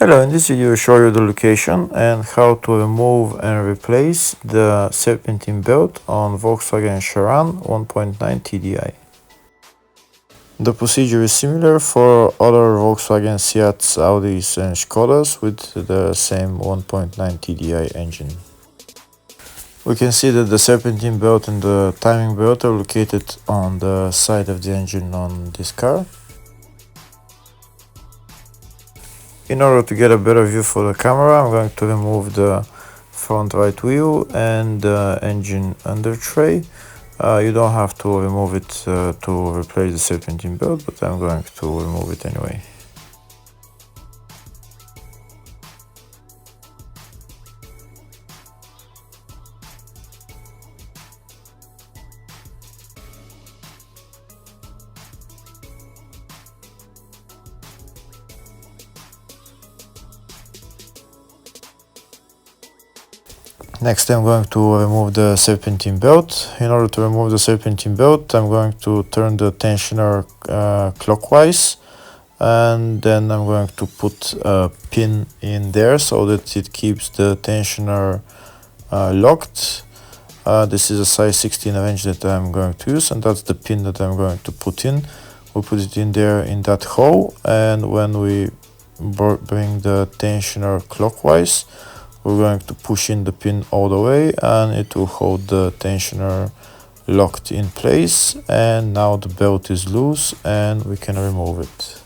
Hello, in this video I show you the location and how to remove and replace the serpentine belt on Volkswagen Sharan 1.9 TDI. The procedure is similar for other Volkswagen Seats, Audis and Skodas with the same 1.9 TDI engine. We can see that the serpentine belt and the timing belt are located on the side of the engine on this car. In order to get a better view for the camera, I'm going to remove the front right wheel and the engine under tray. You don't have to remove it to replace the serpentine belt, but I'm going to remove it anyway. Next, I'm going to remove the serpentine belt. In order to remove the serpentine belt, I'm going to turn the tensioner clockwise, and then I'm going to put a pin in there so that it keeps the tensioner locked. This is a size 16 wrench that I'm going to use, and that's the pin that I'm going to put in. We'll put it in there in that hole, and when we bring the tensioner clockwise, we're going to push in the pin all the way and it will hold the tensioner locked in place, and now the belt is loose and we can remove it.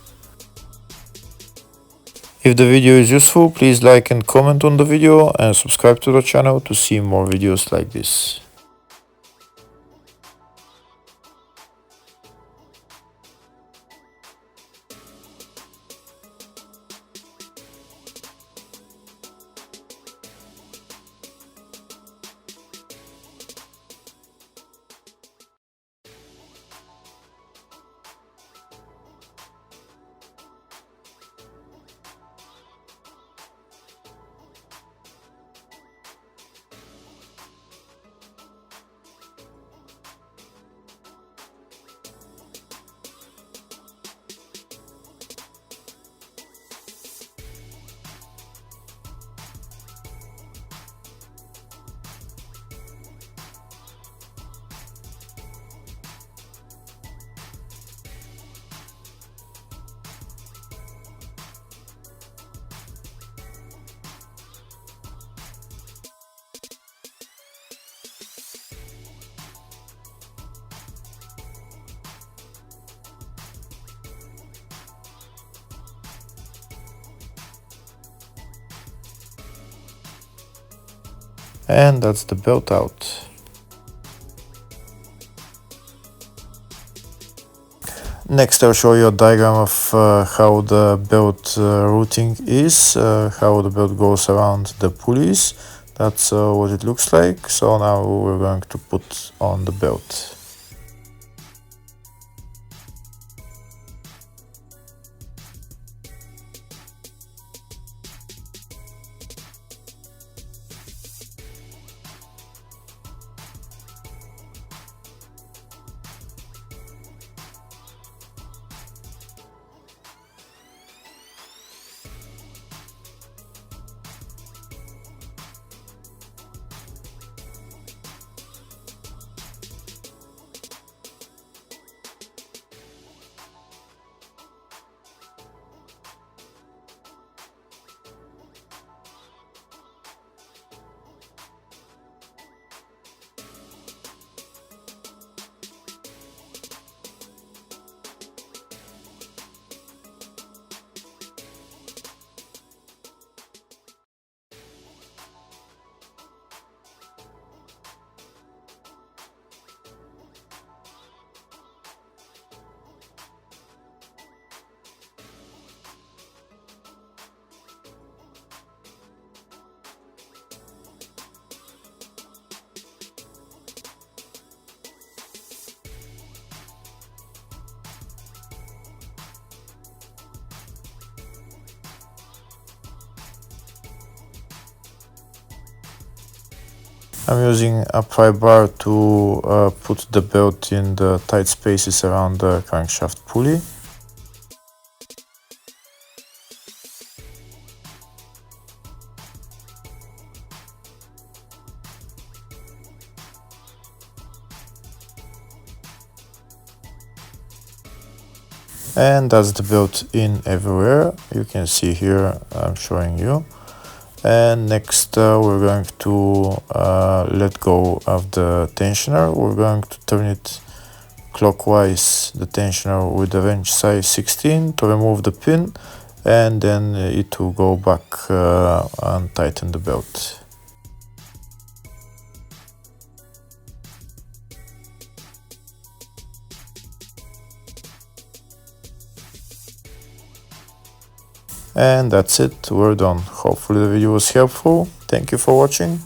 If the video is useful, please like and comment on the video and subscribe to the channel to see more videos like this. And that's the belt out. Next, I'll show you a diagram of how the belt routing is, how the belt goes around the pulleys. That's what it looks like. So now we're going to put on the belt. I'm using a pry bar to put the belt in the tight spaces around the crankshaft pulley. And that's the belt in everywhere. You can see here, I'm showing you. And next we're going to let go of the tensioner. We're going to turn it clockwise, the tensioner, with the wrench size 16 to remove the pin, and then it will go back and tighten the belt. And that's it, we're done. Hopefully the video was helpful. Thank you for watching.